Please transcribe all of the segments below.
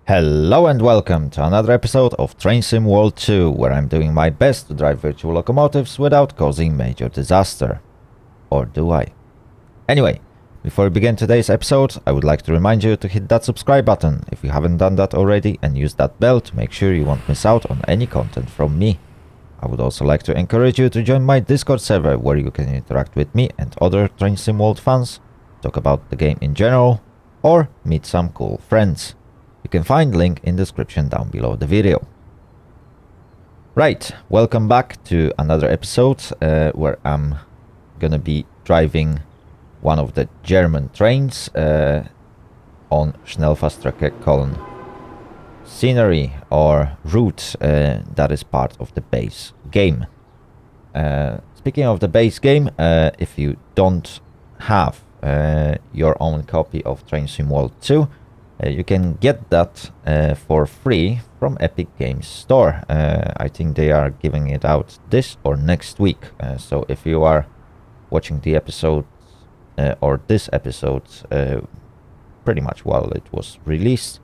Hello and welcome to another episode of Train Sim World 2, where I'm doing my best to drive virtual locomotives without causing major disaster. Or do I? Anyway, before we begin today's episode, I would like to remind you to hit that subscribe button if you haven't done that already, and use that bell to make sure you won't miss out on any content from me. I would also like to encourage you to join my Discord server, where you can interact with me and other Train Sim World fans, talk about the game in general, or meet some cool friends. You can find link in description down below the video. Right, welcome back to another episode where I'm gonna be driving one of the German trains on Schnellfahrstrecke Köln. Scenery or route that is part of the base game. Speaking of the base game, if you don't have your own copy of Train Sim World 2, you can get that for free from Epic Games Store. I think they are giving it out this or next week. So if you are watching the episode or this episode pretty much while it was released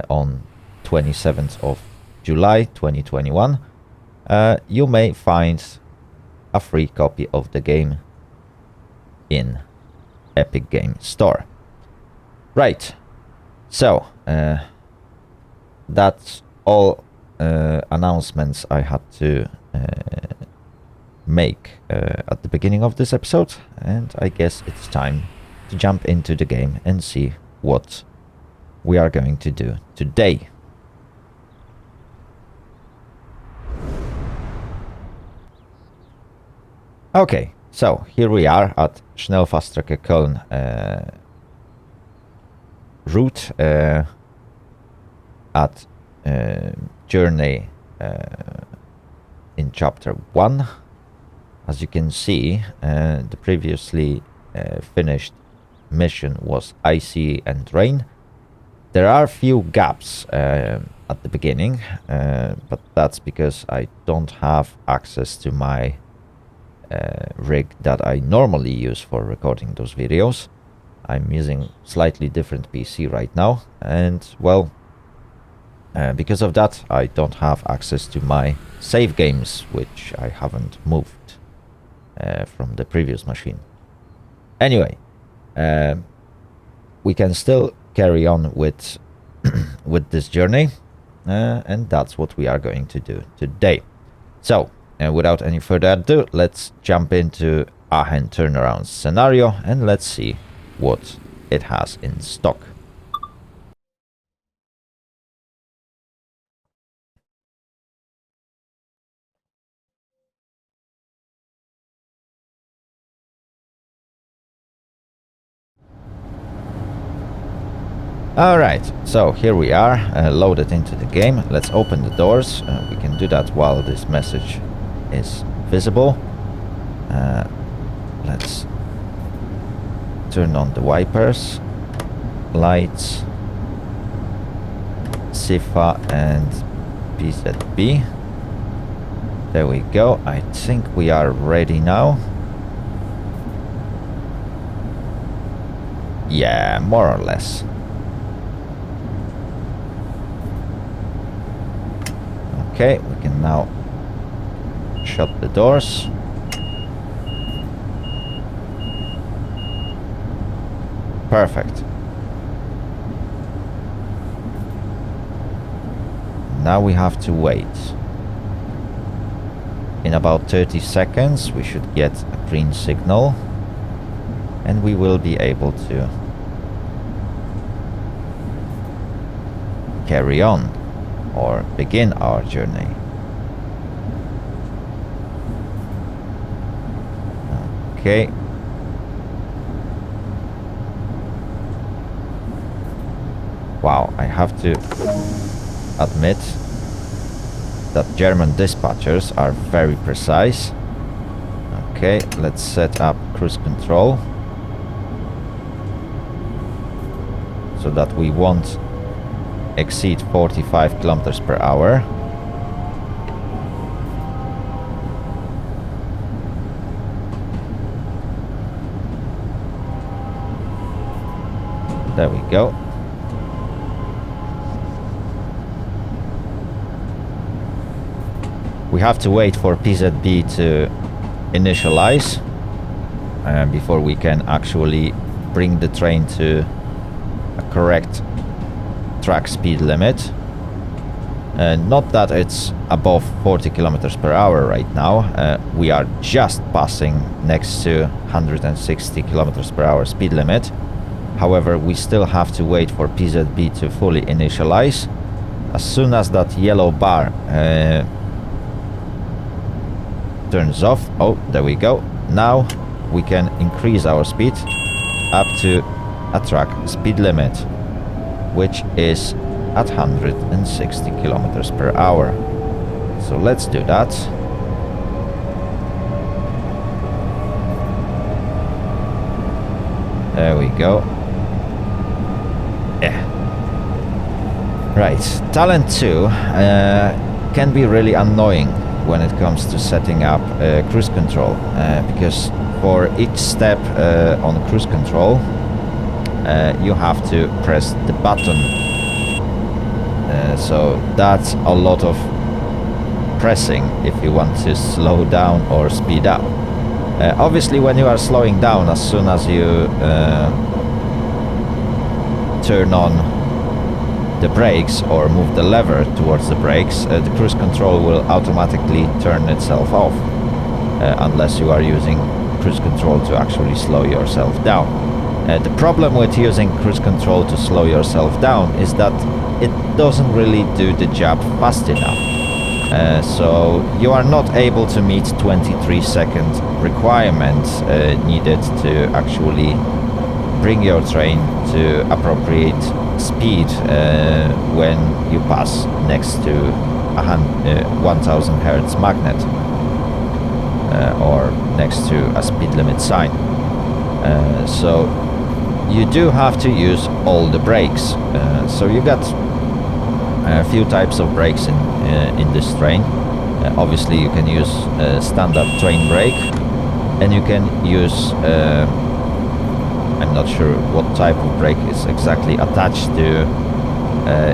on 27th of July 2021, you may find a free copy of the game in Epic Games Store. Right. So, that's all announcements I had to make at the beginning of this episode, and I guess it's time to jump into the game and see what we are going to do today. Okay, so here we are at Schnellfahrstrecke Köln route at journey in chapter 1. As you can see, the previously finished mission was icy and rain. There are few gaps at the beginning, but that's because I don't have access to my rig that I normally use for recording those videos. I'm using slightly different PC right now, and well, because of that I don't have access to my save games, which I haven't moved from the previous machine. Anyway, we can still carry on with with this journey, and that's what we are going to do today. So without any further ado, let's jump into Aachen turnaround scenario and let's see what it has in stock. Alright, so here we are, loaded into the game. Let's open the doors. We can do that while this message is visible. Let's turn on the wipers, lights, SIFA and PZB. There we go. I think we are ready now. Yeah, more or less. Okay, we can now shut the doors. Perfect. Now we have to wait. In about 30 seconds we should get a green signal, and we will be able to carry on or begin our journey. Okay. Wow, I have to admit that German dispatchers are very precise. Okay, let's set up cruise control so that we won't exceed 45 kilometers per hour. There we go. We have to wait for PZB to initialize before we can actually bring the train to a correct track speed limit. Not that it's above 40 kilometers per hour right now. We are just passing next to 160 kilometers per hour speed limit. However, we still have to wait for PZB to fully initialize. As soon as that yellow bar turns off, oh, there we go. Now we can increase our speed up to a track speed limit, which is at 160 kilometers per hour. So let's do that. There we go. Yeah. Right, Talent 2 can be really annoying when it comes to setting up cruise control, because for each step on cruise control you have to press the button, so that's a lot of pressing if you want to slow down or speed up. Obviously when you are slowing down, as soon as you turn on the brakes or move the lever towards the brakes, the cruise control will automatically turn itself off, unless you are using cruise control to actually slow yourself down. The problem with using cruise control to slow yourself down is that it doesn't really do the job fast enough. So you are not able to meet 23-second requirements needed to actually bring your train to appropriate speed when you pass next to a 1000 Hertz magnet or next to a speed limit sign. So you do have to use all the brakes. So you got a few types of brakes in this train. Obviously you can use standard train brake, and you can use I'm not sure what type of brake is exactly attached to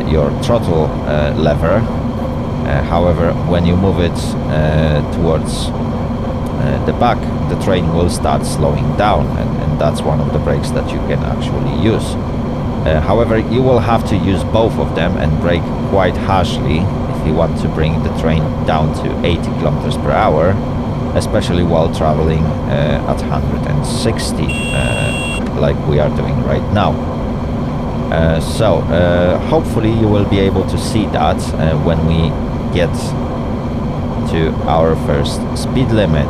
your throttle lever. However, when you move it towards the back, the train will start slowing down, and that's one of the brakes that you can actually use. However, you will have to use both of them and brake quite harshly if you want to bring the train down to 80 kilometers per hour, especially while traveling at 160 like we are doing right now. So hopefully you will be able to see that when we get to our first speed limit,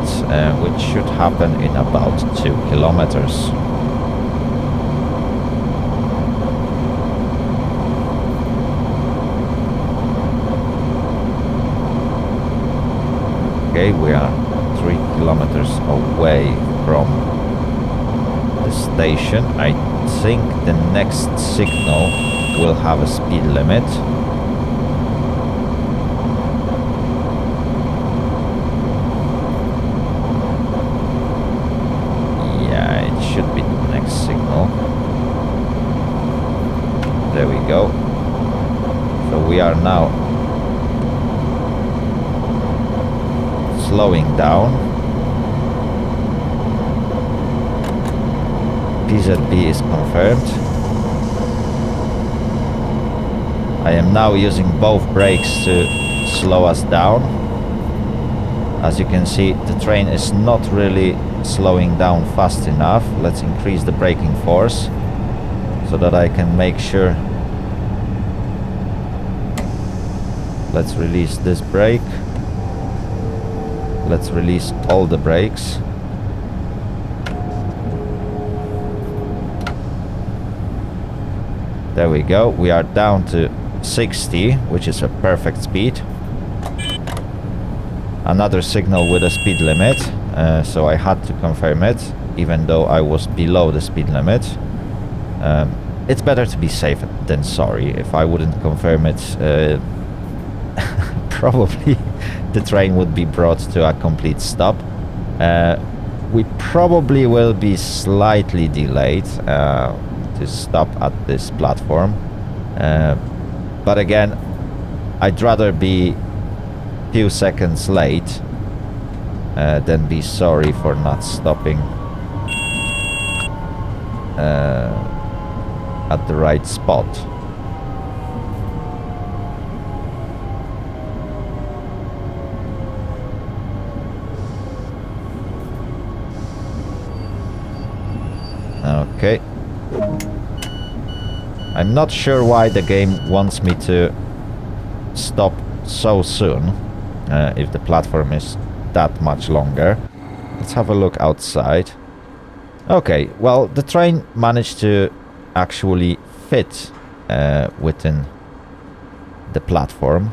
which should happen in about 2 kilometers. Okay, we are 3 kilometers away from the station. I think the next signal will have a speed limit. Yeah, it should be the next signal. There we go. So we are now slowing down. PZB is confirmed. I am now using both brakes to slow us down. As you can see, the train is not really slowing down fast enough. Let's increase the braking force so that I can make sure. Let's release this brake. Let's release all the brakes. There we go. We are down to 60, which is a perfect speed. Another signal with a speed limit, so I had to confirm it, even though I was below the speed limit. It's better to be safe than sorry. If I wouldn't confirm it, probably the train would be brought to a complete stop. We probably will be slightly delayed to stop at this platform, but again, I'd rather be few seconds late, then be sorry for not stopping at the right spot. Okay. I'm not sure why the game wants me to stop so soon, if the platform is that much longer. Let's have a look outside. Okay, well, the train managed to actually fit within the platform.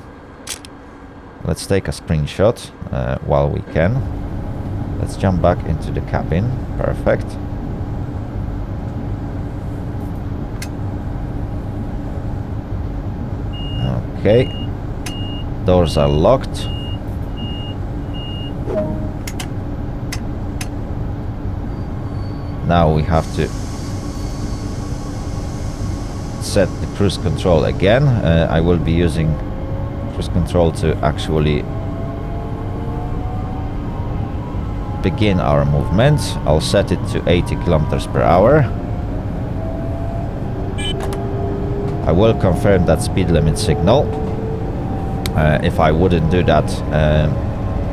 Let's take a screenshot while we can. Let's jump back into the cabin. Perfect. Okay, doors are locked. Now we have to set the cruise control again. I will be using cruise control to actually begin our movement. I'll set it to 80 kilometers per hour. I will confirm that speed limit signal. If I wouldn't do that,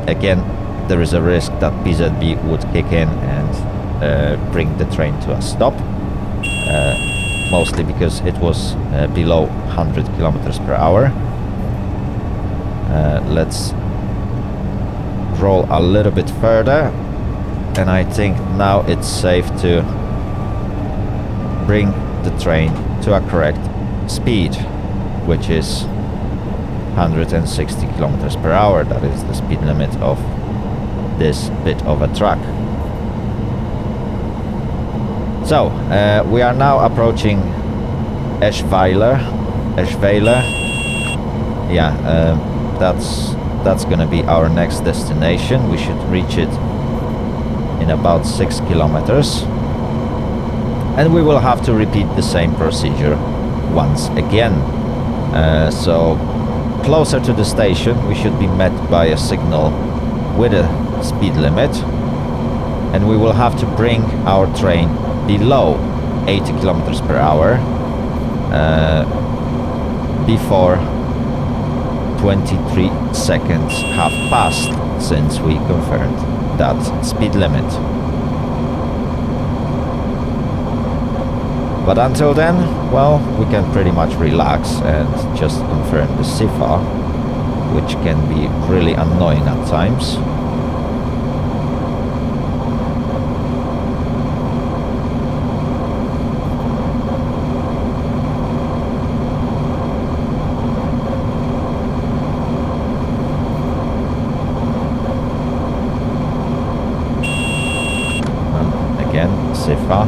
again, there is a risk that PZB would kick in and bring the train to a stop. Mostly because it was below 100 kilometers per hour. Let's roll a little bit further, and I think now it's safe to bring the train to a correct speed, which is 160 kilometers per hour. That is the speed limit of this bit of a track. So we are now approaching Eschweiler. Yeah, that's gonna be our next destination. We should reach it in about 6 kilometers, and we will have to repeat the same procedure once again. So closer to the station, we should be met by a signal with a speed limit, and we will have to bring our train below 80 kilometers per hour before 23 seconds have passed since we confirmed that speed limit. But until then, well, we can pretty much relax and just confirm the SIFA, which can be really annoying at times. Again, SIFA.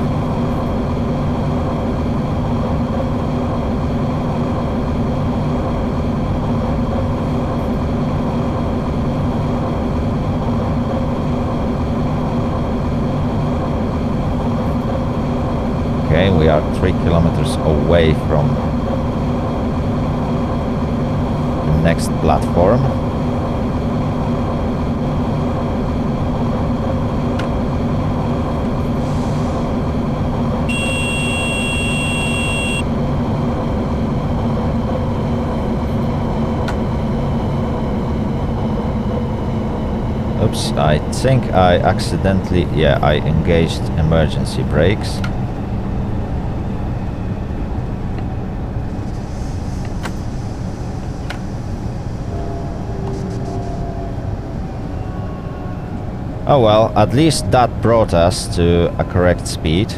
Okay, we are 3 kilometers away from the next platform. Oops, I think I accidentally, yeah, I engaged emergency brakes. Oh well, at least that brought us to a correct speed.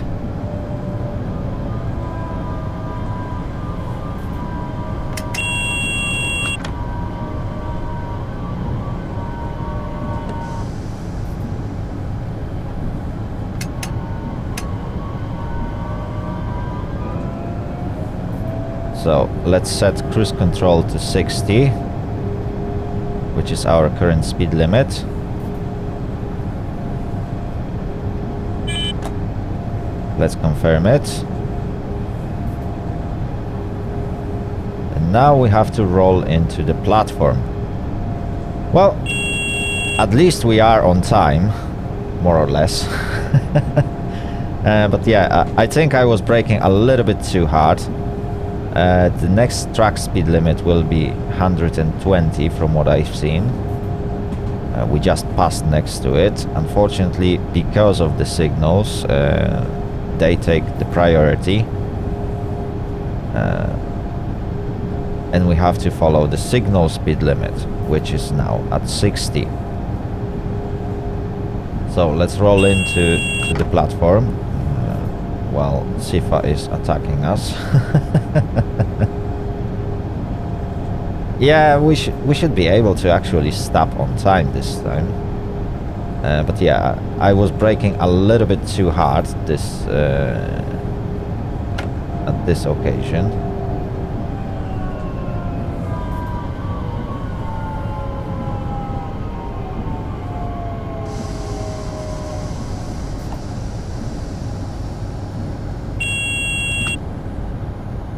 So let's set cruise control to 60, which is our current speed limit. Let's confirm it. And now we have to roll into the platform. Well, at least we are on time, more or less. But yeah, I think I was braking a little bit too hard. The next track speed limit will be 120 from what I've seen. We just passed next to it. Unfortunately, because of the signals, they take the priority. And we have to follow the signal speed limit, which is now at 60. So let's roll into the platform while Sifa is attacking us. Yeah, we should be able to actually stop on time this time. But yeah, I was braking a little bit too hard this at this occasion.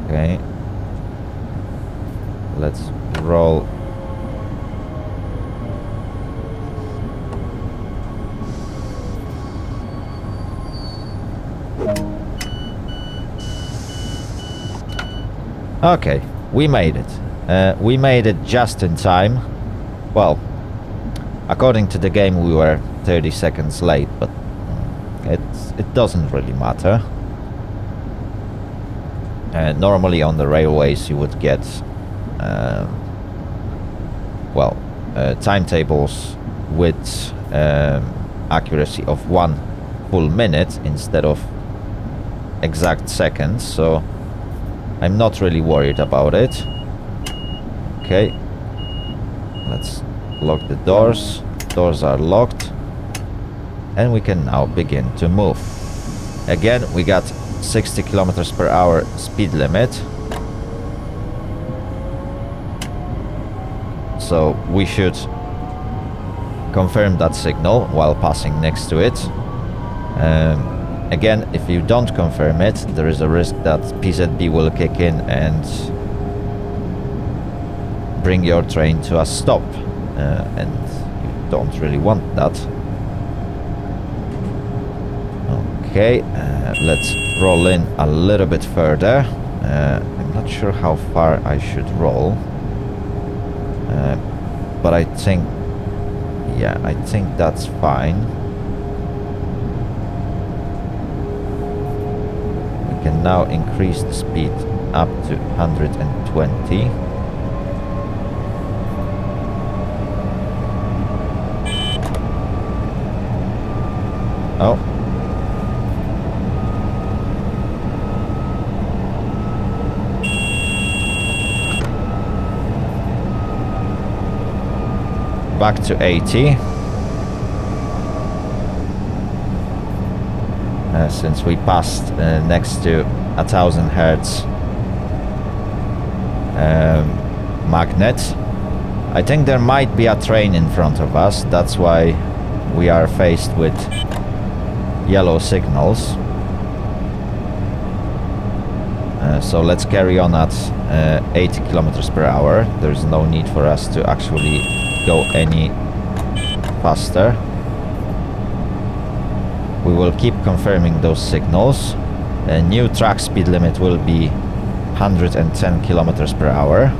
Okay, let's roll. Okay, we made it. We made it just in time. Well, according to the game we were 30 seconds late, but it doesn't really matter. Normally on the railways you would get timetables with accuracy of 1 full minute instead of exact seconds, so I'm not really worried about it. Okay, let's lock the doors. Doors are locked, and we can now begin to move. Again, we got 60 kilometers per hour speed limit, so we should confirm that signal while passing next to it. Again, if you don't confirm it, there is a risk that PZB will kick in and bring your train to a stop, and you don't really want that. Okay, let's roll in a little bit further. I'm not sure how far I should roll, but I think that's fine. We can now increase the speed up to 120. Oh. Back to 80. Since we passed next to 1000 Hertz magnet. I think there might be a train in front of us, that's why we are faced with yellow signals. So let's carry on at 80 kilometers per hour. There's no need for us to actually go any faster. We will keep confirming those signals. A new track speed limit will be 110 kilometers per hour.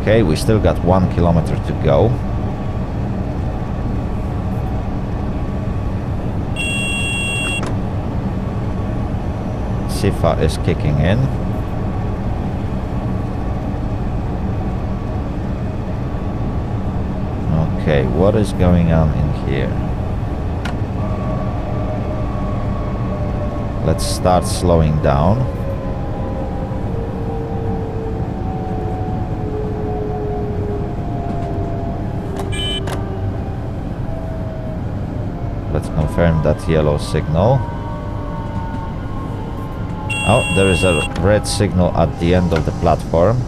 Okay, we still got 1 kilometer to go. Sifa is kicking in. Okay, what is going on in here? Let's start slowing down. Let's confirm that yellow signal. Oh, there is a red signal at the end of the platform.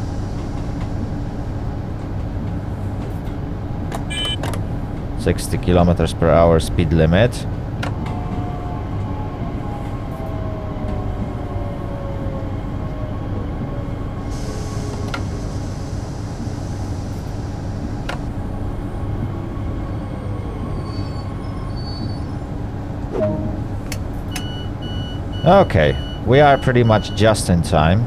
60 kilometers per hour speed limit. Okay, we are pretty much just in time.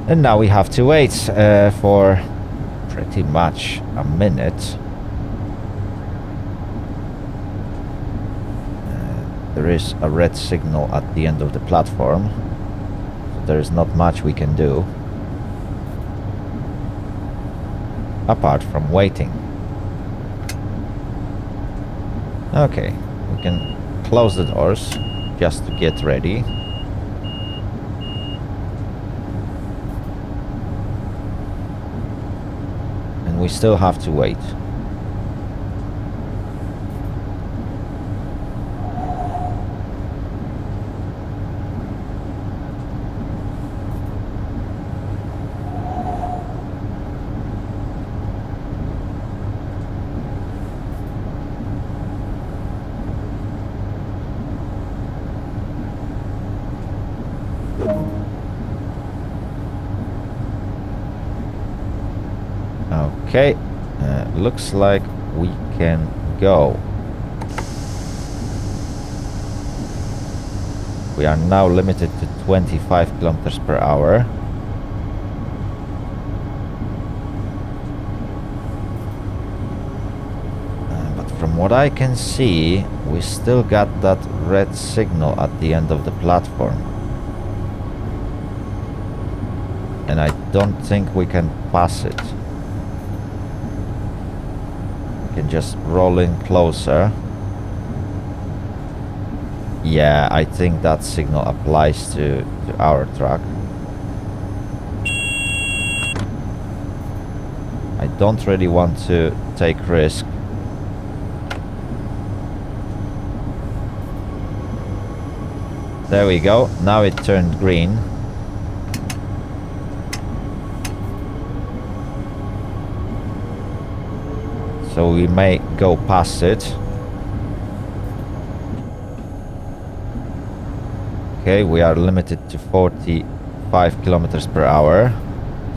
And now we have to wait for pretty much a minute. There is a red signal at the end of the platform, so there is not much we can do apart from waiting. Okay, we can close the doors just to get ready. And we still have to wait. Okay, looks like we can go. We are now limited to 25 kilometers per hour. But from what I can see, we still got that red signal at the end of the platform. And I don't think we can pass it. Can just roll in closer. Yeah, I think that signal applies to our truck. I don't really want to take risk. There we go. Now it turned green. So we may go past it. Okay, we are limited to 45 kilometers per hour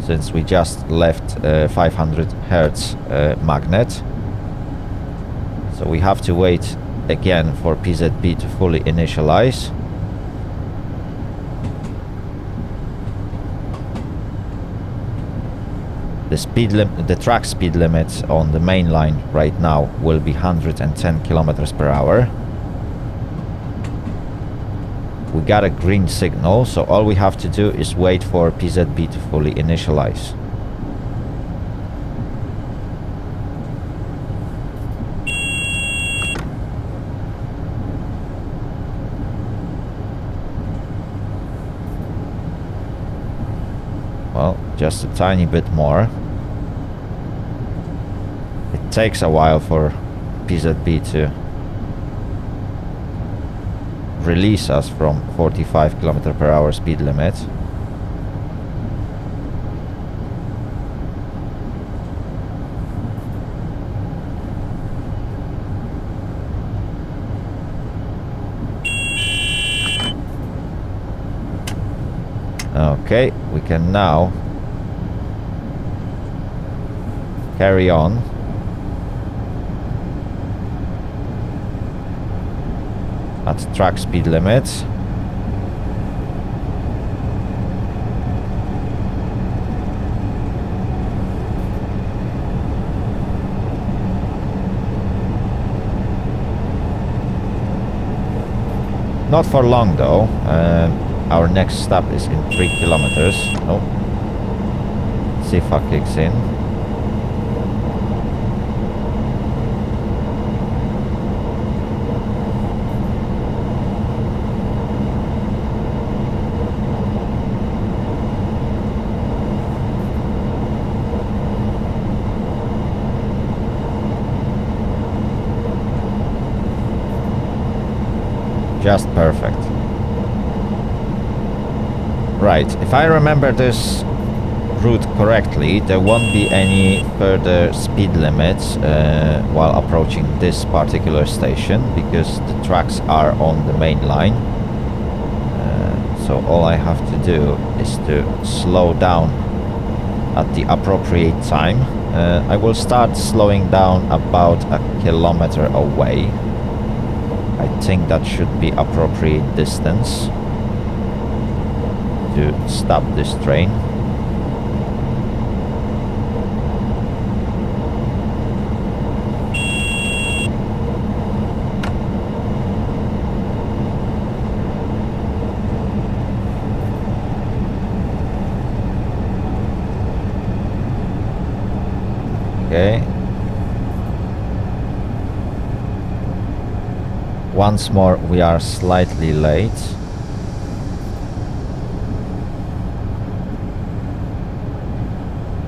since we just left 500 Hertz magnet. So we have to wait again for PZB to fully initialize. The track speed limit on the main line right now will be 110 kilometers per hour. We got a green signal, so all we have to do is wait for PZB to fully initialize. Well, just a tiny bit more. It takes a while for PZB to release us from 45 km per hour speed limit. Okay, we can now carry on. At track speed limits. Not for long though. Our next stop is in 3 kilometers. Oh. SIFA kicks in. Just perfect. Right, if I remember this route correctly, there won't be any further speed limits while approaching this particular station because the tracks are on the main line. So all I have to do is to slow down at the appropriate time. I will start slowing down about a kilometer away. I think that should be appropriate distance to stop this train. Okay. Once more, we are slightly late.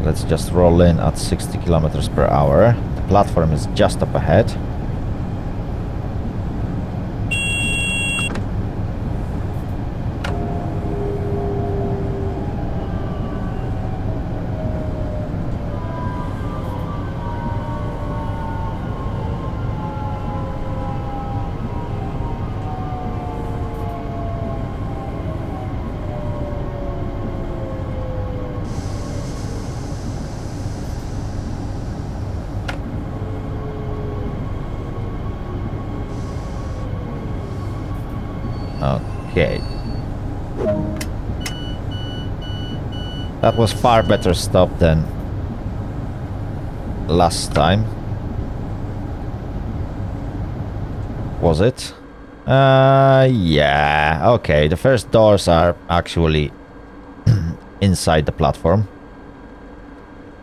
Let's just roll in at 60 kilometers per hour. The platform is just up ahead. Okay. That was far better stop than last time. Was it? Yeah. Okay, the first doors are actually inside the platform.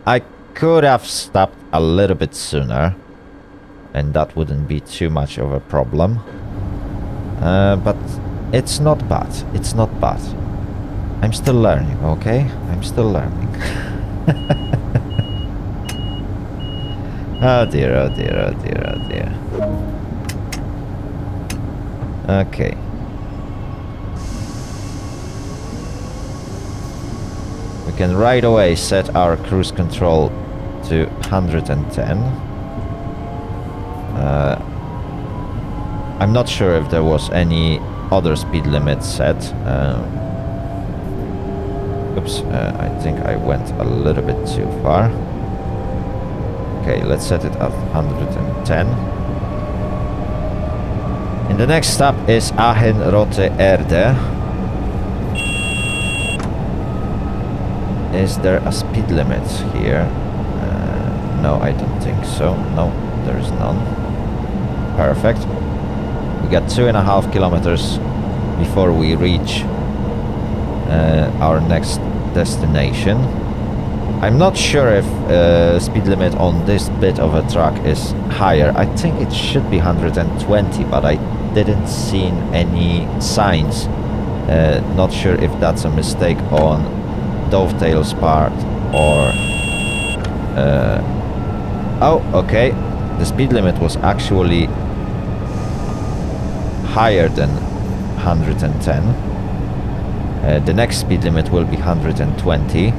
I could have stopped a little bit sooner, and that wouldn't be too much of a problem. But it's not bad. It's not bad. I'm still learning, okay? I'm still learning. Oh dear, oh dear, oh dear, oh dear. Okay. We can right away set our cruise control to 110. I'm not sure if there was any other speed limit set. Oops, I think I went a little bit too far. Okay, let's set it at 110. And the next stop is Aachen Rote Erde. Is there a speed limit here? No, I don't think so. No, there is none. Perfect. We got 2.5 kilometers before we reach our next destination. I'm not sure if speed limit on this bit of a track is higher. I think it should be 120, but I didn't see any signs. Not sure if that's a mistake on Dovetail's part or... oh, okay. The speed limit was actually higher than 110. The next speed limit will be 120.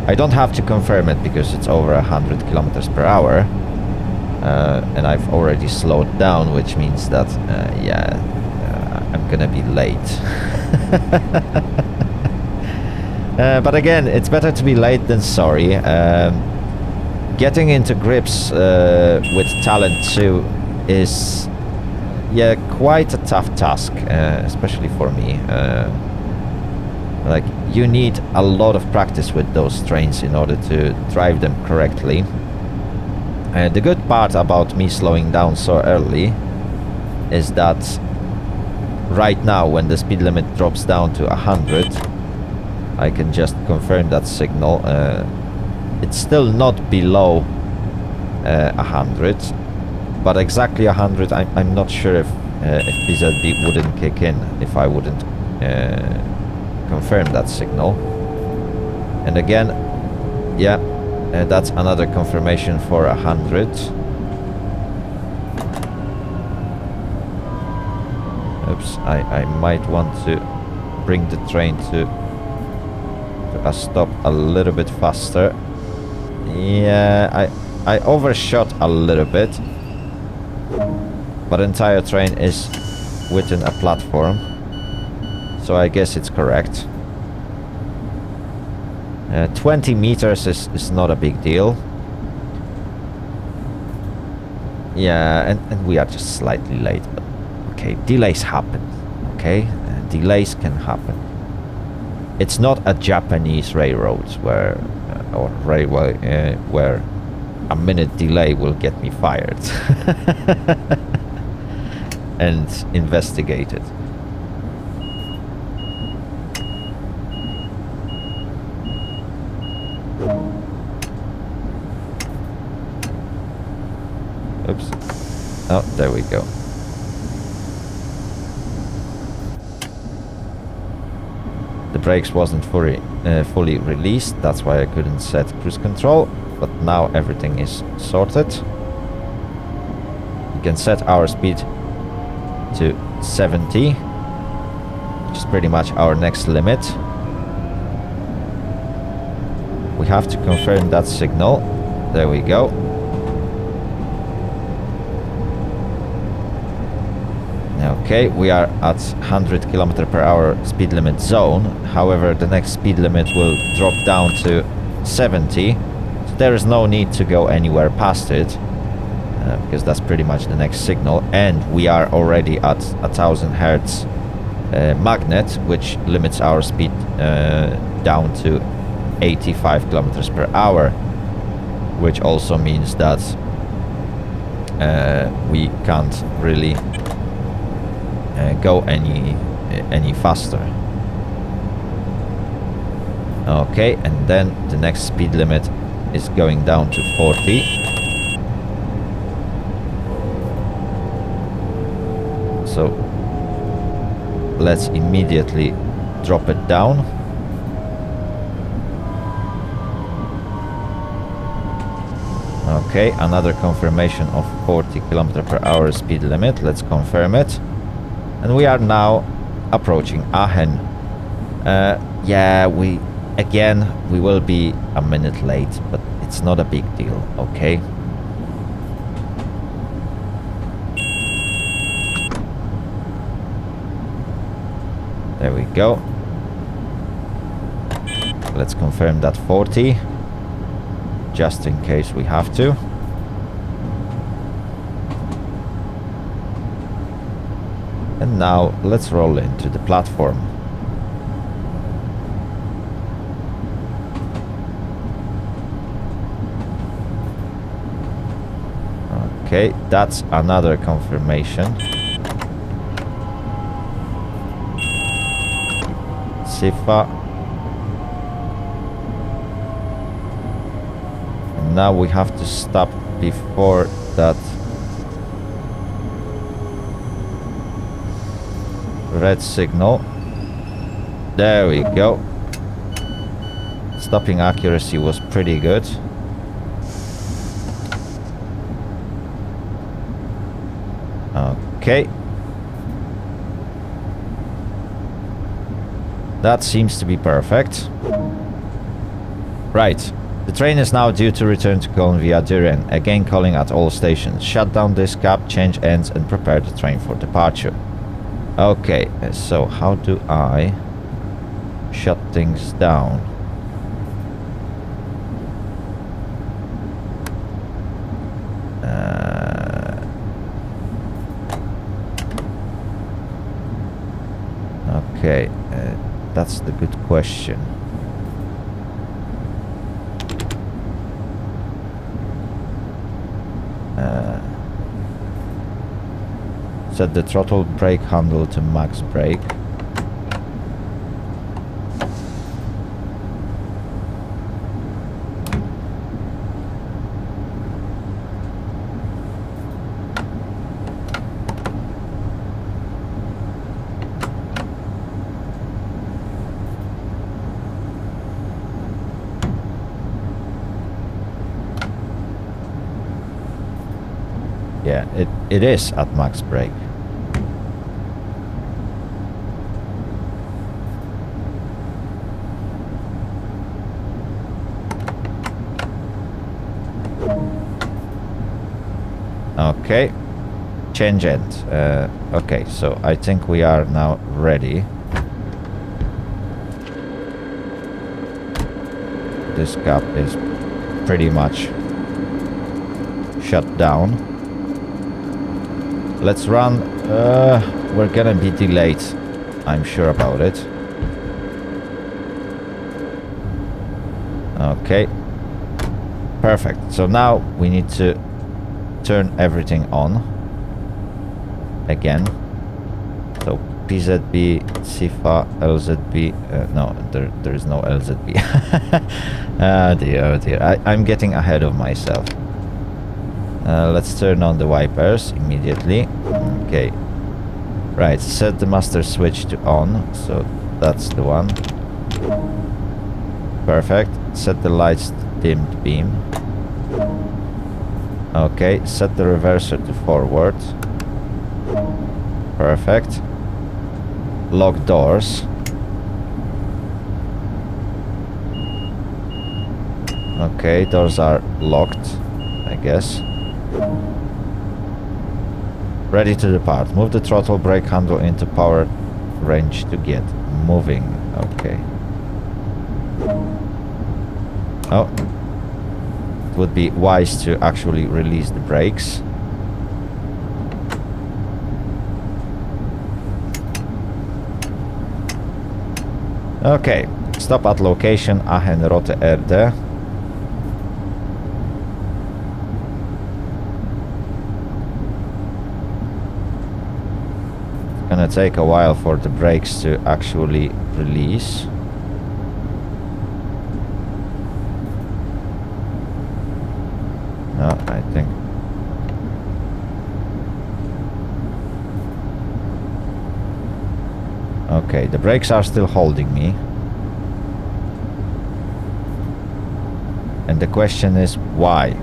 I don't have to confirm it because it's over 100 kilometers per hour. And I've already slowed down, which means that, yeah, I'm gonna be late. But again, it's better to be late than sorry. Getting into grips with Talent 2 is, yeah, quite a tough task, especially for me. Like, you need a lot of practice with those trains in order to drive them correctly. The good part about me slowing down so early is that right now, when the speed limit drops down to 100, I can just confirm that signal. It's still not below 100, but exactly 100, I'm not sure if PZB wouldn't kick in if I wouldn't confirm that signal. And again, yeah, that's another confirmation for 100. Oops, I might want to bring the train to a stop a little bit faster. Yeah, I overshot a little bit, but entire train is within a platform, so I guess it's correct. 20 meters is not a big deal. Yeah, and we are just slightly late, but okay, delays happen, okay? Delays can happen. It's not a Japanese railroad where, or railway, where a minute delay will get me fired and investigated. Oops. Oh, there we go. The brakes wasn't fully released, that's why I couldn't set cruise control, but now everything is sorted. We can set our speed to 70, which is pretty much our next limit. We have to confirm that signal. There we go. Okay, we are at 100 km/h speed limit zone. However, the next speed limit will drop down to 70. So there is no need to go anywhere past it, because that's pretty much the next signal. And we are already at 1000 Hz magnet, which limits our speed down to 85 km/h, which also means that we can't really go any faster. Okay, and then the next speed limit is going down to 40. So let's immediately drop it down. Okay, another confirmation of 40 km/h speed limit. Let's confirm it. And we are now approaching Aachen. Yeah, we will be a minute late, but it's not a big deal, okay? There we go. Let's confirm that 40, just in case we have to. And now let's roll into the platform. Okay, that's another confirmation. Sifa. And now we have to stop before that red signal. There we go. Stopping accuracy was pretty good. Okay. That seems to be perfect. Right. The train is now due to return to Köln via Düren, again calling at all stations. Shut down this cab, change ends and prepare the train for departure. Okay, so how do I shut things down? Okay, that's the good question. Set the throttle brake handle to max brake. Yeah, it is at max brake. Okay. Change end. Okay, so I think we are now ready. This gap is pretty much shut down. Let's run. We're gonna be delayed. I'm sure about it. Okay. Perfect. So now we need to turn everything on again. So PZB, CIFA, LZB. No, there is no LZB. Oh dear. I'm getting ahead of myself. Let's turn on the wipers immediately. Okay. Right, set the master switch to on. So that's the one. Perfect. Set the lights to dimmed beam. Okay, set the reverser to forward. Perfect. Lock doors. Okay, doors are locked, I guess. Ready to depart. Move the throttle brake handle into power range to get moving. Okay. Oh. It would be wise to actually release the brakes. Okay. Stop at location Aachen Rote Erde. Gonna take a while for the brakes to actually release. No, I think. Okay, the brakes are still holding me. And the question is why?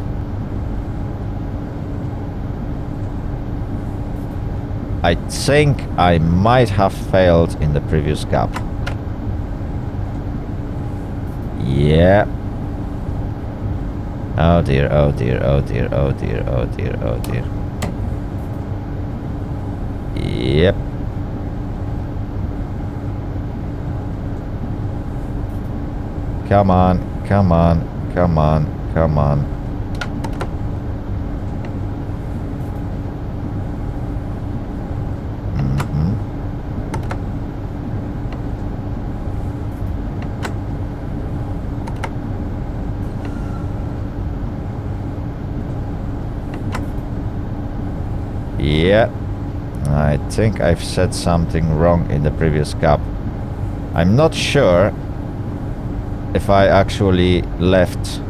I think I might have failed in the previous gap. Yeah. Oh dear, oh dear, oh dear, oh dear, oh dear, oh dear. Yep. Come on, come on, come on, come on. Yeah, I think I've said something wrong in the previous gap. I'm not sure if I actually left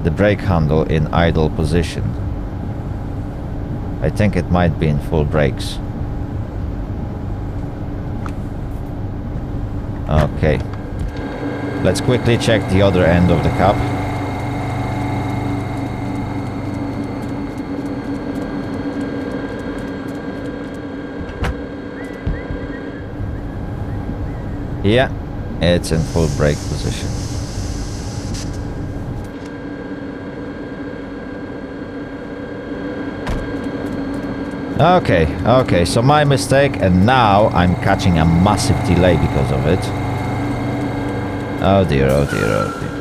the brake handle in idle position. I think it might be in full brakes. Okay. Let's quickly check the other end of the cap. Yeah, it's in full brake position. Okay, so my mistake, and now I'm catching a massive delay because of it. Oh dear, oh dear, oh dear.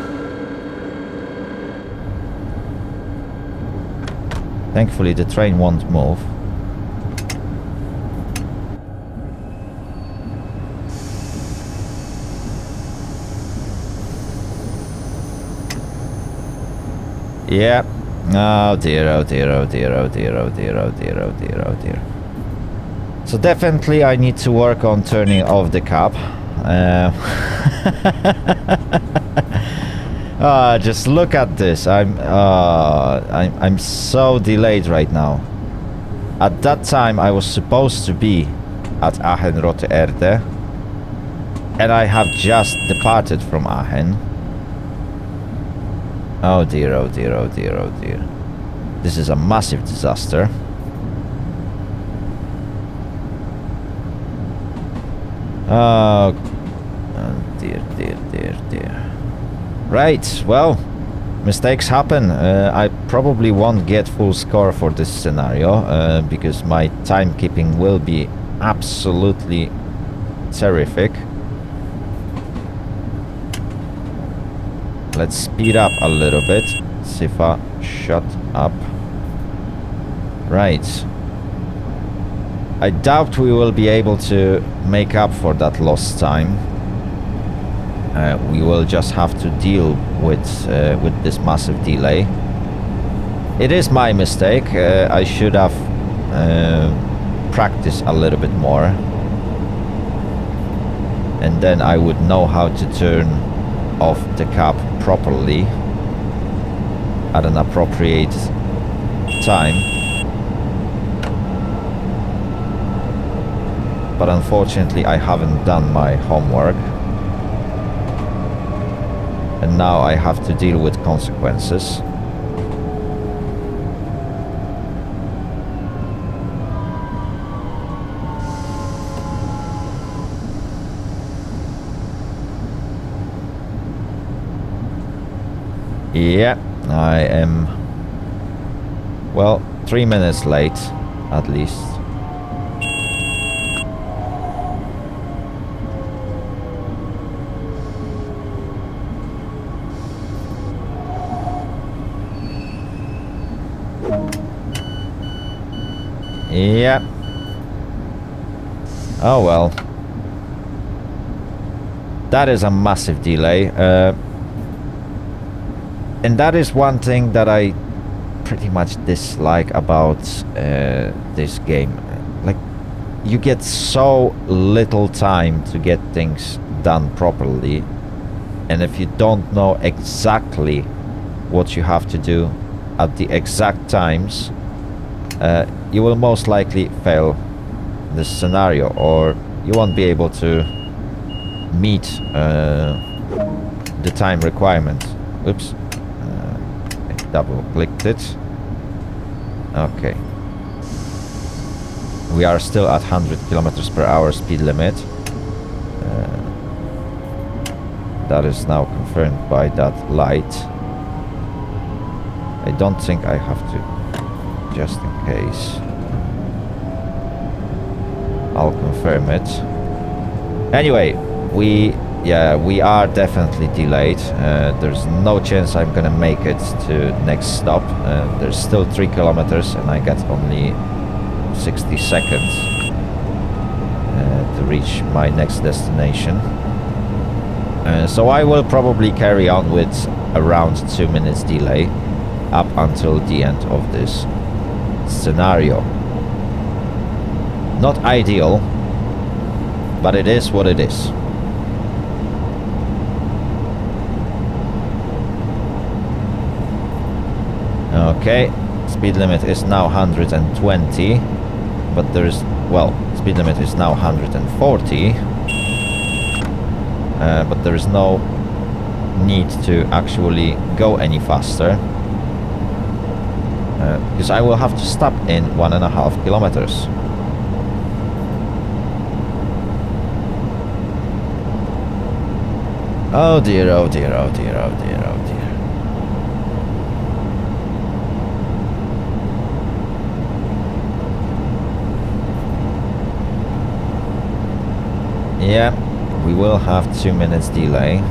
Thankfully the train won't move. Yeah. Oh dear, oh dear, oh dear, oh dear, oh dear, oh dear, oh dear, oh dear. So definitely I need to work on turning off the cap. Just look at this. I'm so delayed right now. At that time I was supposed to be at Aachen Rote Erde, and I have just departed from Aachen. Oh dear, oh dear, oh dear, oh dear. This is a massive disaster. Oh dear, dear, dear, dear. Right, well, mistakes happen. I probably won't get full score for this scenario because my timekeeping will be absolutely terrific. Let's speed up a little bit. Sifa, shut up. Right. I doubt we will be able to make up for that lost time. We will just have to deal with this massive delay. It is my mistake. I should have practiced a little bit more, and then I would know how to turn off the cab properly at an appropriate time. But unfortunately, I haven't done my homework. And now I have to deal with consequences. Yeah, I am, well, 3 minutes late, at least. Yeah. Oh well. That is a massive delay. And that is one thing that I pretty much dislike about this game. Like, you get so little time to get things done properly. And if you don't know exactly what you have to do at the exact times, you will most likely fail this scenario, or you won't be able to meet the time requirement. Oops, I double clicked it. Okay, we are still at 100 kilometers per hour speed limit. That is now confirmed by that light. I don't think I have to, just in case. I'll confirm it. Anyway, we are definitely delayed. There's no chance I'm gonna make it to next stop. There's still 3 kilometers and I got only 60 seconds to reach my next destination. So I will probably carry on with around 2 minutes delay up until the end of this scenario. Not ideal, but it is what it is. Okay, speed limit is now 120, but there is, well, speed limit is now 140, but there is no need to actually go any faster. Because I will have to stop in 1.5 kilometers. Oh dear, oh dear, oh dear, oh dear, oh dear. Yeah, we will have 2 minutes delay.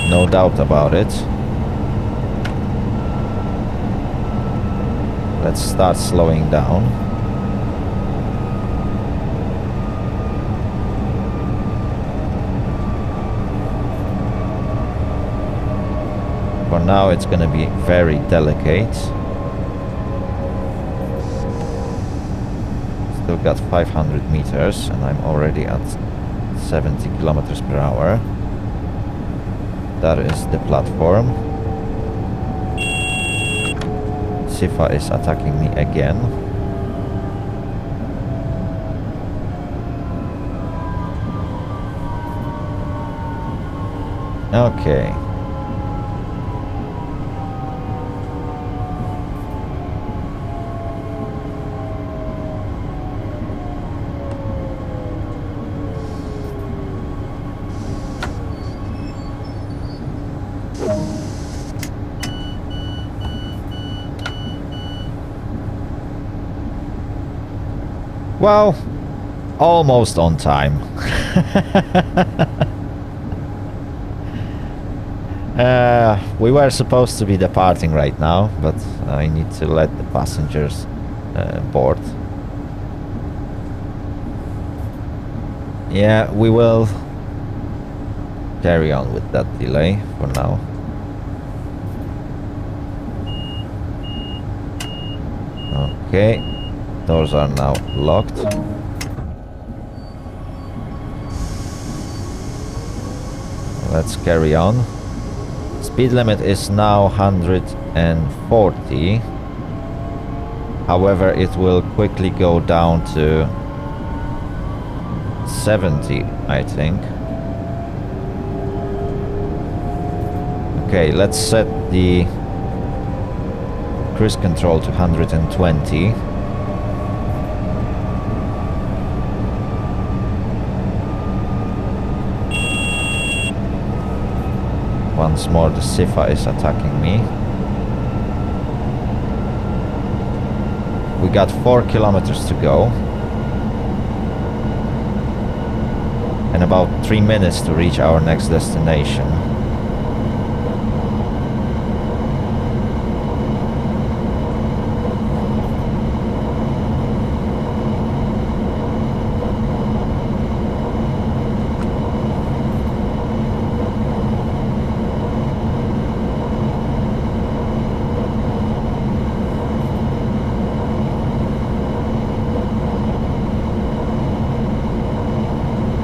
No doubt about it. Let's start slowing down. For now it's gonna be very delicate. Still got 500 meters and I'm already at 70 kilometers per hour. That is the platform. Sifa is attacking me again. Okay. Well, almost on time. We were supposed to be departing right now, but I need to let the passengers board. Yeah, we will carry on with that delay for now. Okay, doors are now locked. Let's carry on. Speed limit is now 140. However, it will quickly go down to 70, I think. Okay, let's set the cruise control to 120. Once more, the Sifa is attacking me. We got 4 kilometers to go. And about 3 minutes to reach our next destination.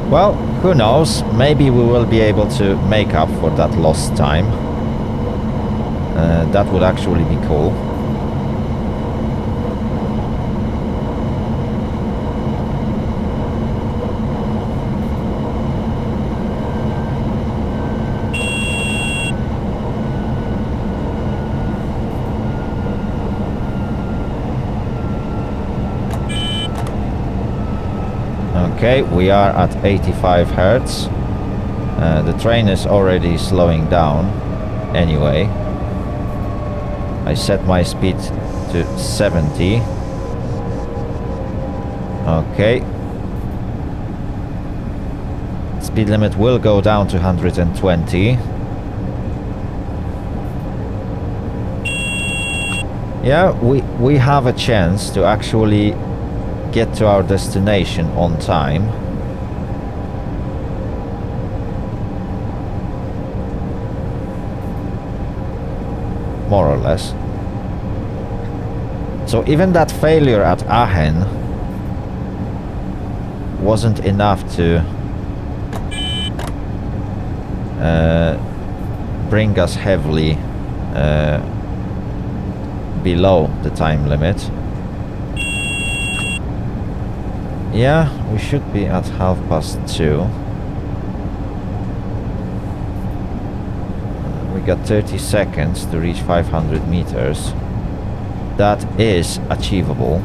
Well, who knows, maybe we will be able to make up for that lost time. That would actually be cool. Okay, we are at 85 Hertz. The train is already slowing down anyway. I set my speed to 70. Okay. Speed limit will go down to 120. Yeah, we have a chance to actually get to our destination on time. More or less. So even that failure at Aachen wasn't enough to bring us heavily below the time limit. Yeah, we should be at 2:30. We got 30 seconds to reach 500 meters. That is achievable.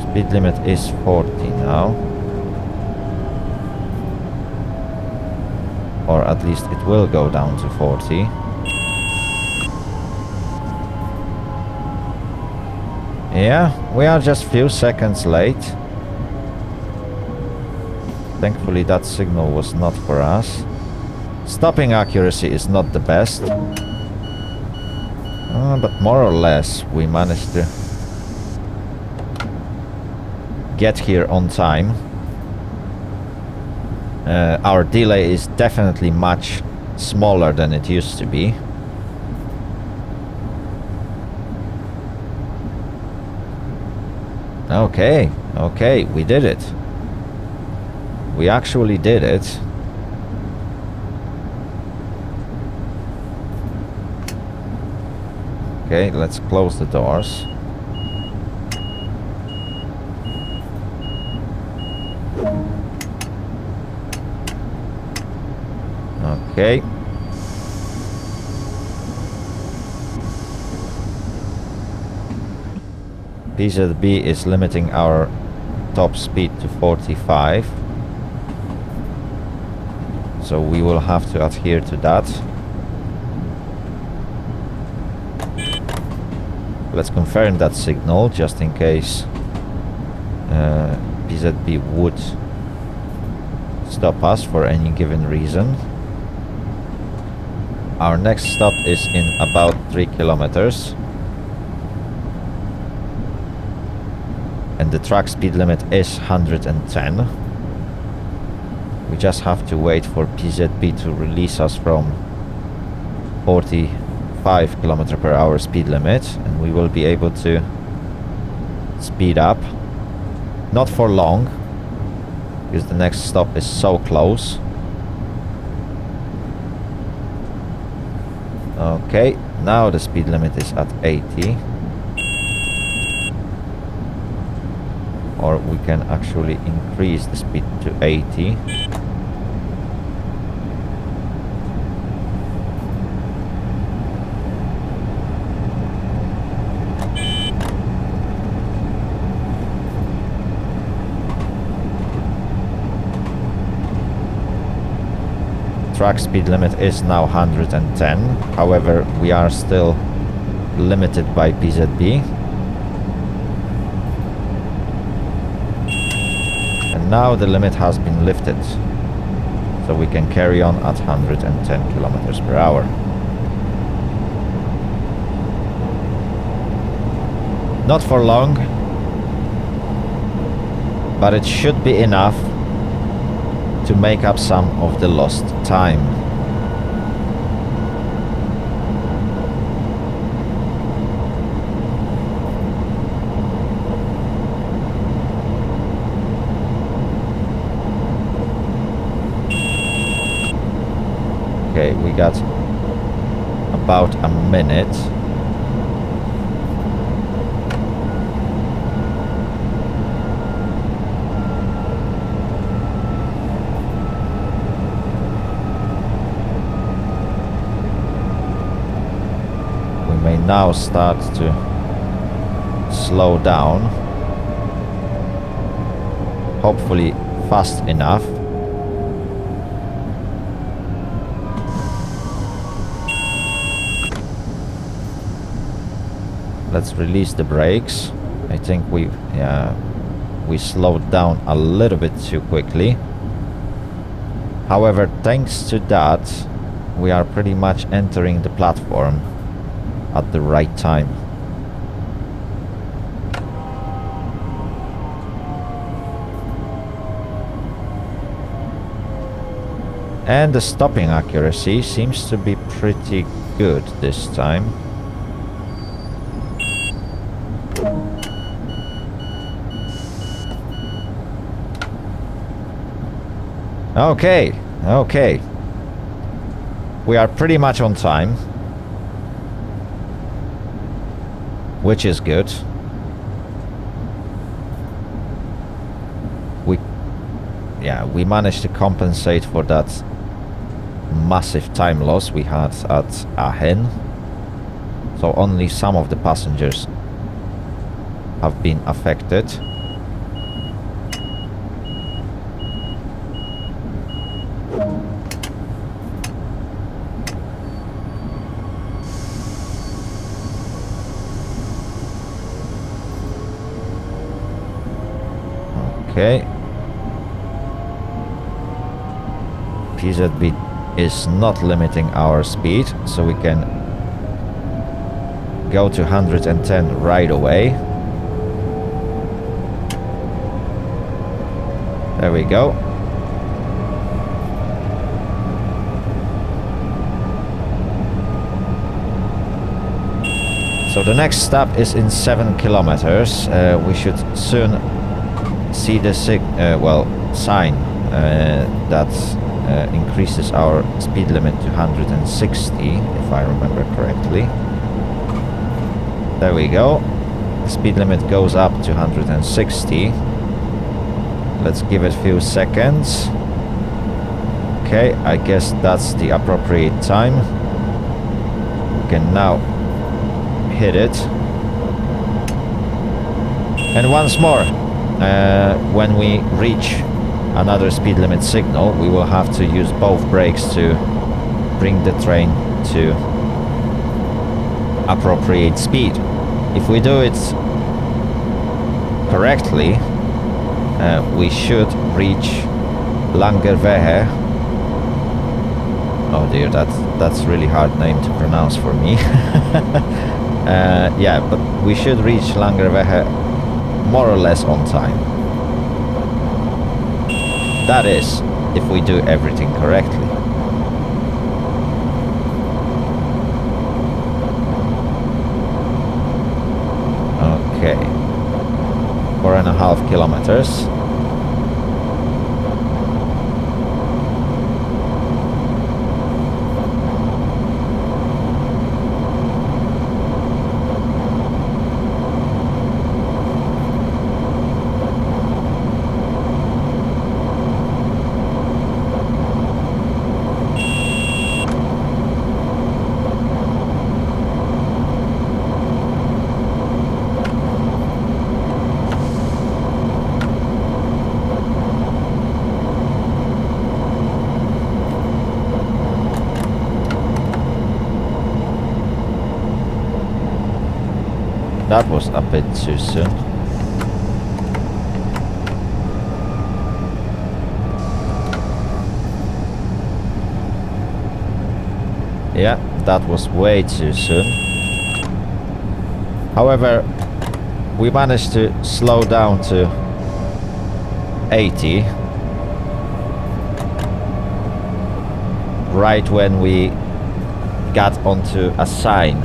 Speed limit is 40 now. Or at least it will go down to 40. Yeah, we are just few seconds late. Thankfully that signal was not for us. Stopping accuracy is not the best. But more or less we managed to get here on time. Our delay is definitely much smaller than it used to be. Okay, okay, we did it. We actually did it. Okay, let's close the doors. Okay. PZB is limiting our top speed to 45. So we will have to adhere to that. Let's confirm that signal just in case PZB would stop us for any given reason. Our next stop is in about 3 kilometers. And the track speed limit is 110. We just have to wait for PZB to release us from 45 km per hour speed limit, and we will be able to speed up. Not for long, because the next stop is so close. Okay, now the speed limit is at 80. Or we can actually increase the speed to 80. Track speed limit is now 110. However, we are still limited by PZB. And now the limit has been lifted. So we can carry on at 110 kilometers per hour. Not for long, but it should be enough to make up some of the lost time. Okay, we got about a minute. Now start to slow down, hopefully fast enough. Let's release the brakes. I think we slowed down a little bit too quickly. However, thanks to that, we are pretty much entering the platform at the right time. And the stopping accuracy seems to be pretty good this time. Okay, okay. We are pretty much on time, which is good. We managed to compensate for that massive time loss we had at Aachen. So only some of the passengers have been affected. Okay. PZB is not limiting our speed, so we can go to 110 right away. There we go. So the next stop is in 7 kilometers. We should soon see the sign that increases our speed limit to 160, if I remember correctly. There we go. The speed limit goes up to 160. Let's give it a few seconds. Okay, I guess that's the appropriate time. We can now hit it. And once more, when we reach another speed limit signal, we will have to use both brakes to bring the train to appropriate speed. If we do it correctly, we should reach Langerwehe. Oh dear, that's really hard name to pronounce for me. Yeah, but we should reach Langerwehe more or less on time. That is, if we do everything correctly. Okay, 4.5 kilometers. That was a bit too soon. Yeah, that was way too soon. However, we managed to slow down to 80 right when we got onto a sign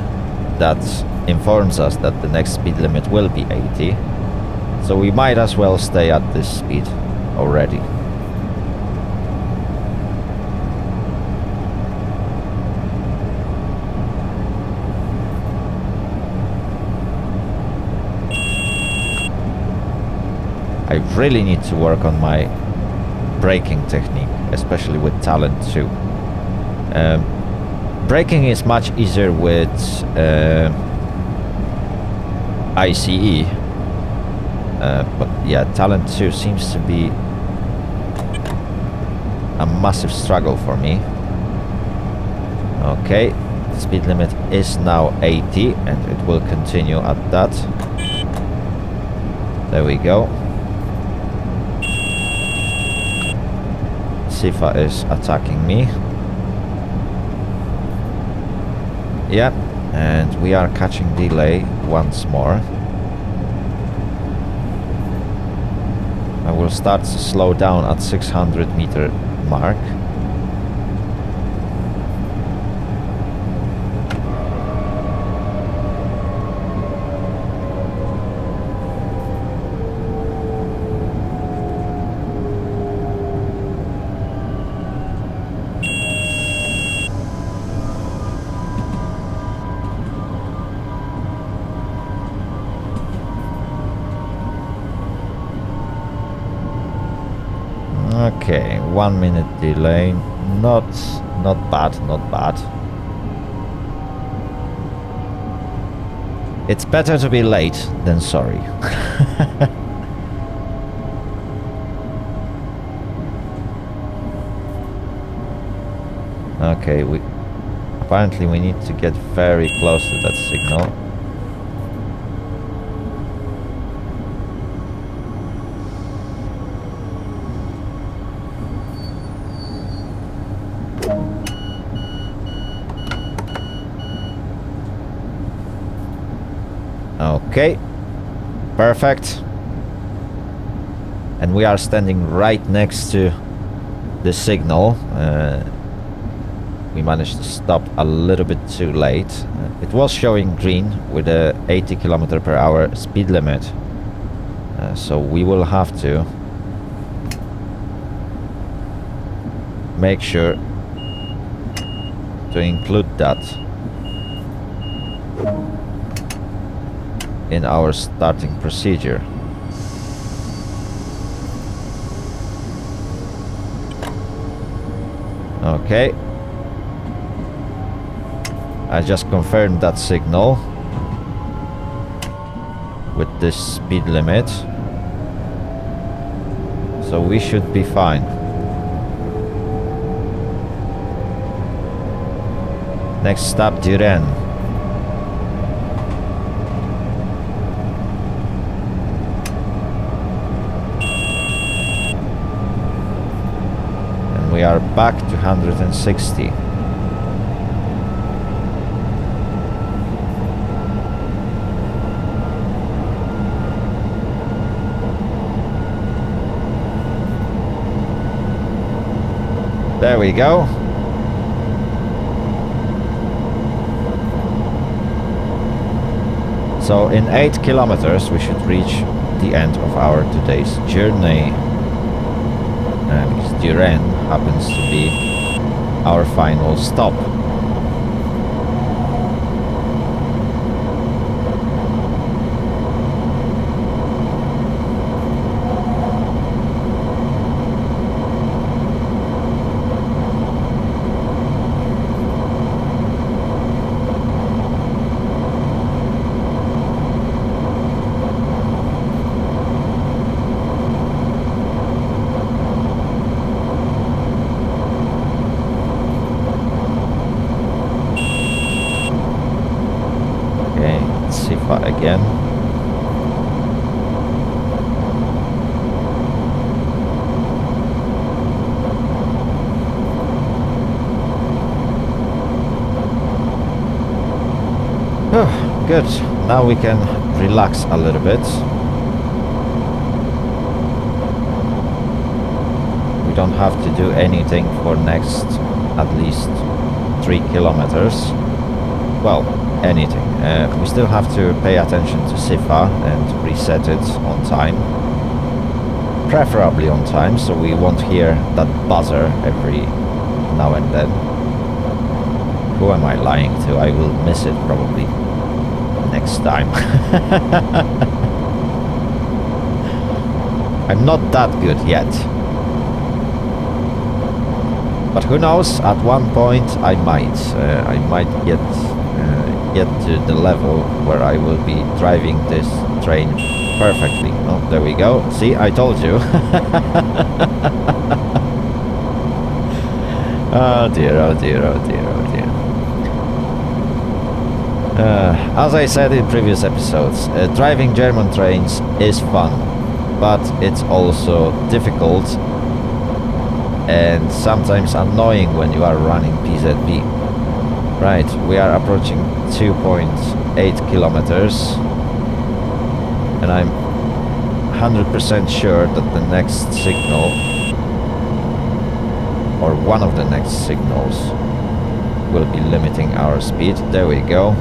that informs us that the next speed limit will be 80, so we might as well stay at this speed already. I really need to work on my braking technique, especially with Talent 2. Braking is much easier with ICE, but yeah, Talent 2 seems to be a massive struggle for me. Okay, the speed limit is now 80 and it will continue at that. There we go. Sifa is attacking me. Yeah, and we are catching delay once more. I will start to slow down at 600-meter mark. Okay, 1 minute delay. Not bad, not bad. It's better to be late than sorry. Okay, apparently we need to get very close to that signal. Okay, perfect. And we are standing right next to the signal. We managed to stop a little bit too late. It was showing green with a 80 km/h speed limit. So we will have to make sure to include that in our starting procedure. Okay. I just confirmed that signal with this speed limit. So we should be fine. Next stop, Düren. And we are back to 160. There we go. So in 8 kilometers we should reach the end of our today's journey. Because Düren happens to be our final stop. Again. Oh, good. Now we can relax a little bit. We don't have to do anything for next at least 3 kilometers. Well, anything. We still have to pay attention to SIFA and reset it on time. Preferably on time, so we won't hear that buzzer every now and then. Who am I lying to? I will miss it probably next time. I'm not that good yet. But who knows, at one point I might get to the level where I will be driving this train perfectly. Oh, there we go. See, I told you. Oh dear, oh dear, oh dear, oh dear. As I said in previous episodes, driving German trains is fun, but it's also difficult and sometimes annoying when you are running PZB. Right, we are approaching 2.8 kilometers and I'm 100% sure that the next signal, or one of the next signals, will be limiting our speed. There we go.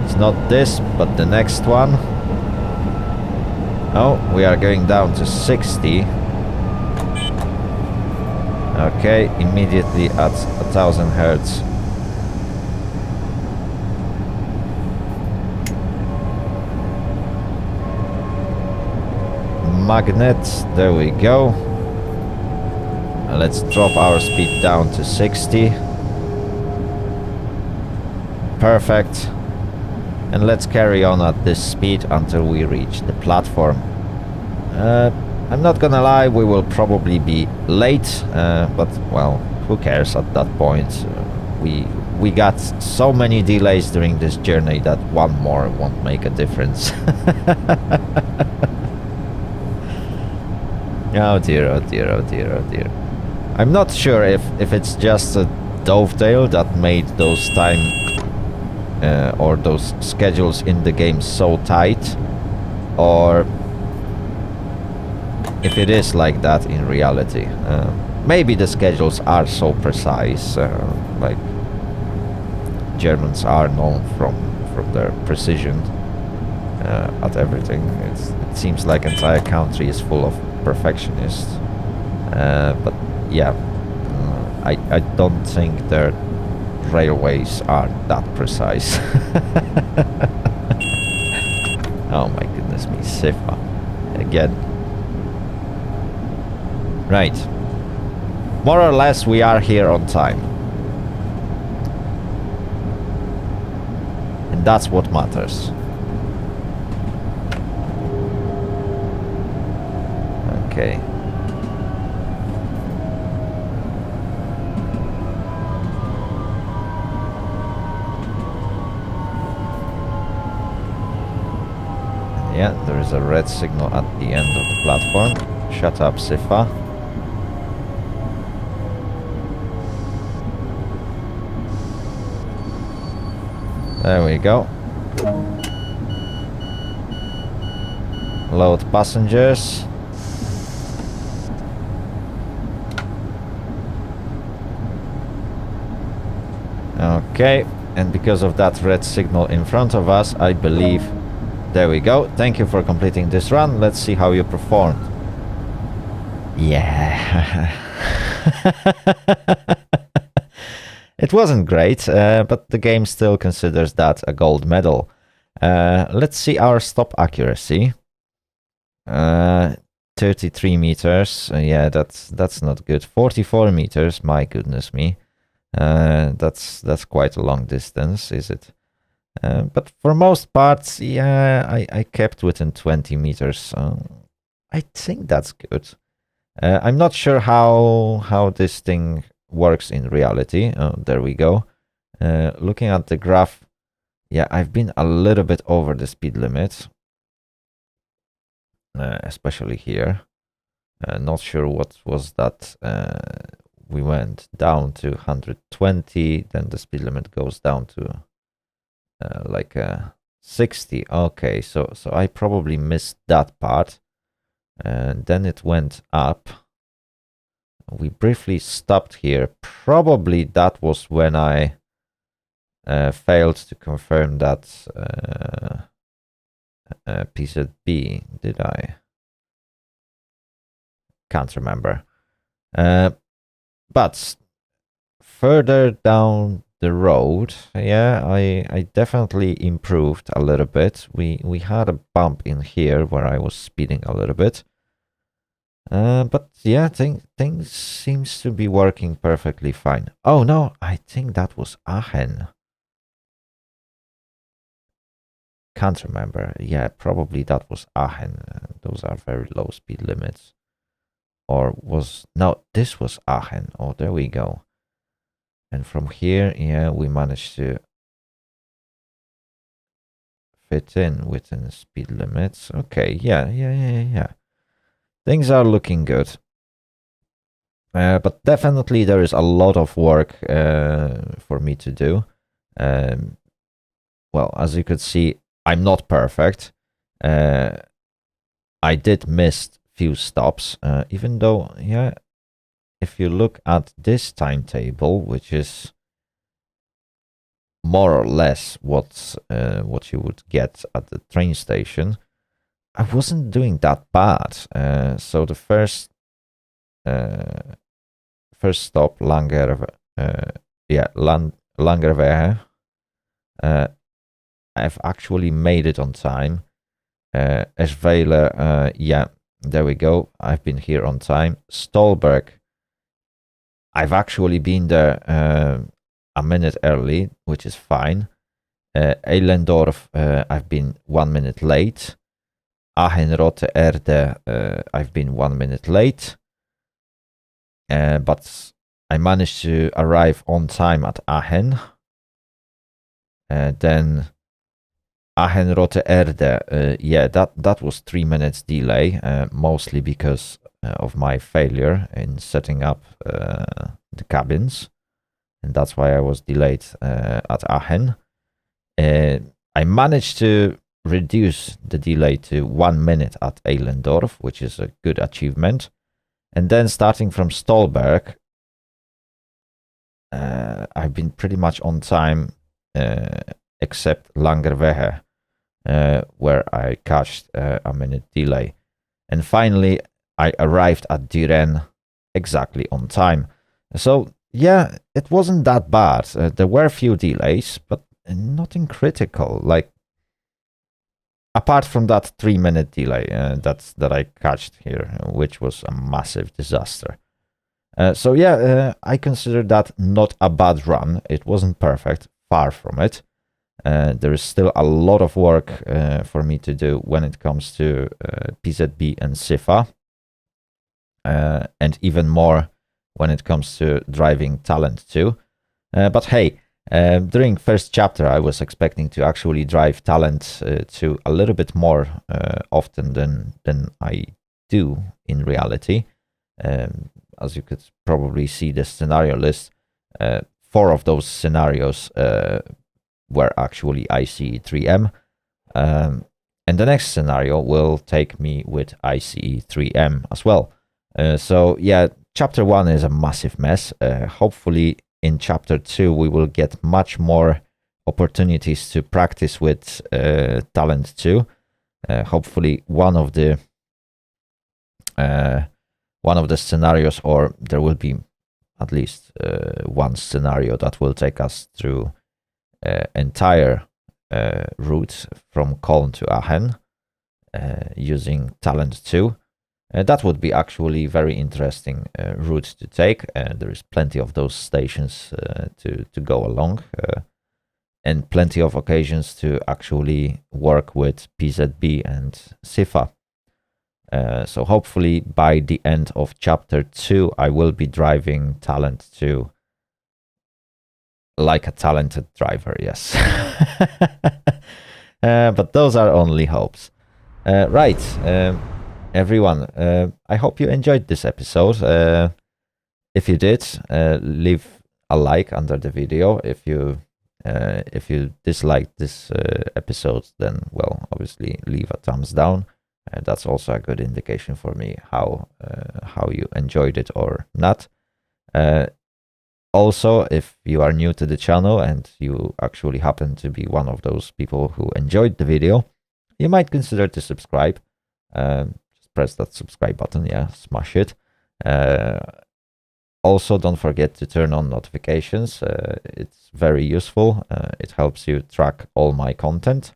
It's not this, but the next one. Oh, we are going down to 60. Okay, immediately at 1000 hertz. Magnet, there we go. Let's drop our speed down to 60. Perfect. And let's carry on at this speed until we reach the platform. I'm not gonna lie, we will probably be late, but well, who cares at that point? We got so many delays during this journey that one more won't make a difference. Oh dear, oh dear, oh dear, oh dear. I'm not sure if it's just a dovetail that made those time or those schedules in the game so tight, or if it is like that in reality. Maybe the schedules are so precise, like Germans are known from their precision at everything. It seems like entire country is full of perfectionists, but yeah, I don't think their railways are that precise. Oh my goodness me, SIFA again. Right, more or less we are here on time, and that's what matters. Okay. Yeah, there is a red signal at the end of the platform. Shut up, Sifa. There we go. Load passengers. Okay, and because of that red signal in front of us, I believe... There we go. Thank you for completing this run. Let's see how you performed. Yeah. It wasn't great, but the game still considers that a gold medal. Let's see our stop accuracy. 33 meters. Yeah, that's not good. 44 meters. My goodness me. That's quite a long distance, is it? But for most parts, yeah, I kept within 20 meters. I think that's good. I'm not sure how this thing works in reality. Oh, there we go. Looking at the graph, yeah, I've been a little bit over the speed limit, especially here. Not sure what was that. We went down to 120, then the speed limit goes down to like 60. Okay, so I probably missed that part. And then it went up. We briefly stopped here. Probably that was when I failed to confirm that PZB. Did I? Can't remember. But further down the road, yeah, I definitely improved a little bit. We had a bump in here where I was speeding a little bit. But yeah, things seems to be working perfectly fine. Oh no, I think that was Aachen. Can't remember. Yeah, probably that was Aachen. Those are very low speed limits. Or was... No, this was Aachen. Oh, there we go. And from here, yeah, we managed to fit in within the speed limits. Okay, yeah. Things are looking good. But definitely there is a lot of work for me to do. Well, as you could see, I'm not perfect. I did miss few stops, even though, yeah, if you look at this timetable, which is more or less what you would get at the train station, I wasn't doing that bad. So the first stop, Langerwehe, I've actually made it on time. Eschweiler, yeah, there we go. I've been here on time. Stolberg, I've actually been there a minute early, which is fine. Eilendorf, I've been 1 minute late. Aachen-Rote Erde, I've been 1 minute late. But I managed to arrive on time at Aachen. Then Aachen-Rote Erde, yeah, that was 3 minutes delay, mostly because of my failure in setting up the cabins. And that's why I was delayed at Aachen. I managed to reduce the delay to 1 minute at Eilendorf, which is a good achievement. And then starting from Stolberg, I've been pretty much on time, except Langerwehe, where I catched a minute delay. And finally, I arrived at Düren exactly on time. So, yeah, it wasn't that bad. There were a few delays, but nothing critical. Like, apart from that 3 minute delay that I catched here, which was a massive disaster. So yeah, I consider that not a bad run. It wasn't perfect, far from it. There is still a lot of work for me to do when it comes to PZB and SIFA. and even more when it comes to driving Talent 2. But hey, during first chapter, I was expecting to actually drive Talent 2 a little bit more often than I do in reality. As you could probably see the scenario list, 4 of those scenarios were actually ICE 3M. And the next scenario will take me with ICE 3M as well. So yeah, chapter 1 is a massive mess. Hopefully in chapter 2 we will get much more opportunities to practice with Talent 2. Hopefully one of the scenarios, or there will be at least one scenario that will take us through entire route from Köln to Aachen using Talent 2. That would be actually very interesting route to take. There is plenty of those stations to go along, and plenty of occasions to actually work with PZB and SIFA. So hopefully by the end of chapter 2, I will be driving Talent 2 like a talented driver, yes. But those are only hopes. Right, everyone, I hope you enjoyed this episode. If you did, leave a like under the video. If you disliked this episode, then, well, obviously leave a thumbs down. That's also a good indication for me how you enjoyed it or not. Also, if you are new to the channel and you actually happen to be one of those people who enjoyed the video, you might consider to subscribe. Just press that subscribe button, yeah, smash it. Also, don't forget to turn on notifications. It's very useful. It helps you track all my content.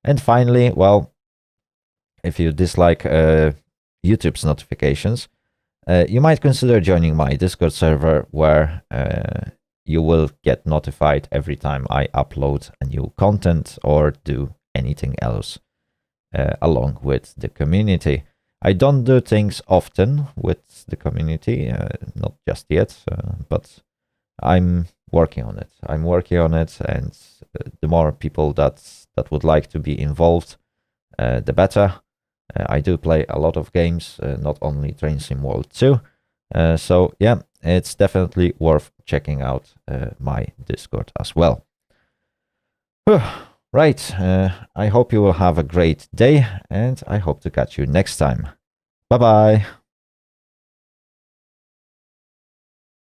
And finally, well, if you dislike YouTube's notifications, you might consider joining my Discord server, where you will get notified every time I upload a new content or do anything else along with the community. I don't do things often with the community, not just yet, but I'm working on it. And the more people that would like to be involved, the better. I do play a lot of games, not only Train Sim World 2. So yeah, it's definitely worth checking out my Discord as well. Right, I hope you will have a great day, and I hope to catch you next time. Bye-bye.